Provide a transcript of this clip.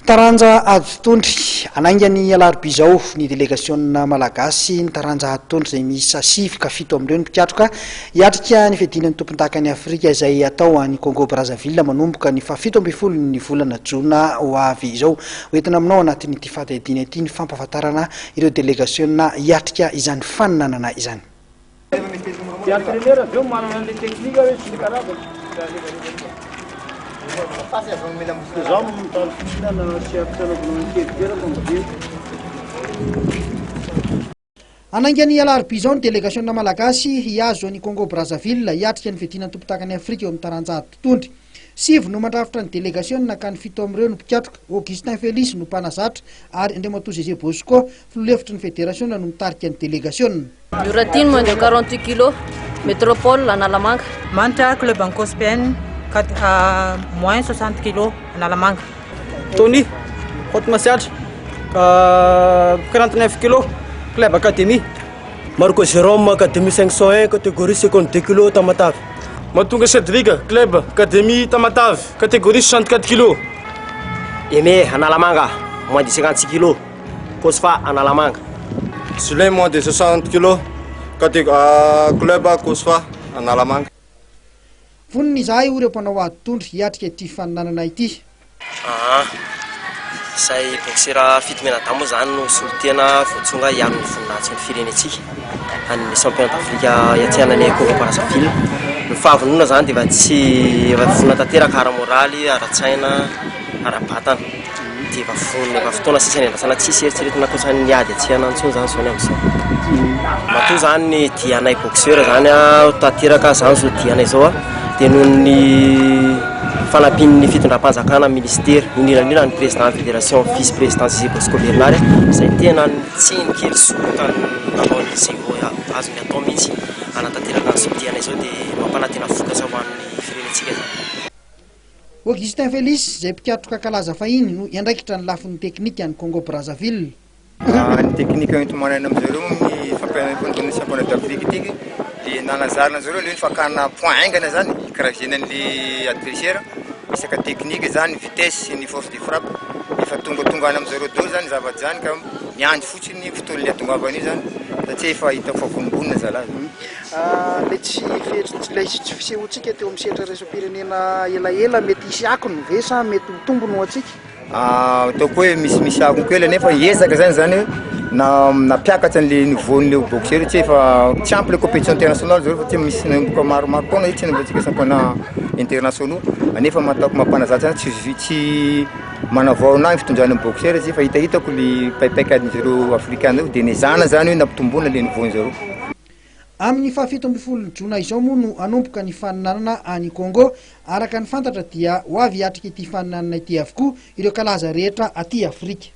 Taranja Adtondry anaingany alarobia zao ny délégation malagasy ny taranja Adtondry izay miisa 7 ka 7 amin'ireo ny mpiatroka hiatrika ny fiadinan'ny tompontakany Afrika izay atao any Congo Brazzaville manomboka ny 17 ny volana Jona ho avy izao. Hoentina aminao anatin'ity fahadiadiana ity ny fampahafantarana ireo délégation hiatrika izany faninanana izany. Anaingany alarobia zao ny délégation malagasy hiazo any Congo Brazzaville hiatrika ny fiadinan'ny tompontakany Afrika eo amin'ny taranja Adtondry. 7 no mandrafitra ny délégation ka ny 7 amin'ireo no mpiatroka. Augustin Félix no mpanazatra ary Andriamatoa Zézé Bosco filohevitra ny fédération no mitarika ny délégation. Muratine moins de 48 kg, métropole en Alamanga. Manta club en Cospien moins 60 kg en Alamanga. Tony Haute Massiatre 49 kg, club académie. Marco Jérôme académie 501 catégorie 52 kg Tamatave. Matunga Cédric club académie Tamatave catégorie 64 kg. Aimé en Alamanga moins de 56 kg. Cosfa en Alamanga. Sulay moins de 60 kg club Cosfa en Alamanga. Voniny izahay ireo mpanao Adtondry hiatrika ity faninanana ity. Say boxera fitomenadamo zany no solotena voatsonga hiaro ny voninahitsy ny firenetsika amin'ny champion d'Afrique iatsiana ny Congo Brazzaville. Ny fahavonona zany dia efa vonona tanteraka ara-moraly, ara-tsaina, ara-batana. Dia efa fotoana sisany andrasana tsisy eritreretina ankoatran'ny niady atsiana antsony zany zao ny amin'izao. Matoa zany ny dianay boxeur zany tanteraka zany zao dianay zao dia noho ny fanampian'ny fitondram-panjakana ministère indrindra ny président fédération vice président Zézé Bosco Bernard izay tena tsiny kely sorotany anaon'izay azony atao mihitsy anatanteraka an'izao dianay zao dia mampanantena vokatra ho an'ny firenetsika zany. Augustin Félix izay mpiatroka kalaza fahiny no iandraikitra ny lafin'ny teknika any Congo Brazzaville. Ny teknika entomanana amin'izareo amin'ny fampianarana championnat d'Afrique ity dia nanazarana zareo le fakana point aingana zany karazenan'le adversaire isaka teknika zany vitesse sy ny force de frappe efa tonga any amin'izareo do zany zava-ty zany ka miandry fotsiny fotoan'le atongavany io zany satria efa hita fa vonombonina zalahy. Le tsy fisehotsika teo amin'ny sehatra raisam-pirenena elaela mety hisy akony ve sa mety ho tombony ho atsika? Ataoko hoe misy akony kely nefa ezaka zany napiakatra an'le niveaun'le boxeur tsy efa tsy ampy le compétition internationale zareo fa tsy misy nanomboka maromaro taona tsy navatsika championnat internationaux nefa mataoko mampanazatra tsy manavao na fitondrany boxeur tsy efa hitahitako le paipaika zareo africain dia nizana zany hoe nampitombona le niveaun zareo. Amin'ny 17 Jona izao moa no anomboka ny faninanana any Congo. Araka ny fantatra dia ho avy hiatrika ity faninanana ity avokoa ireo kalaza rehetra aty Afrika.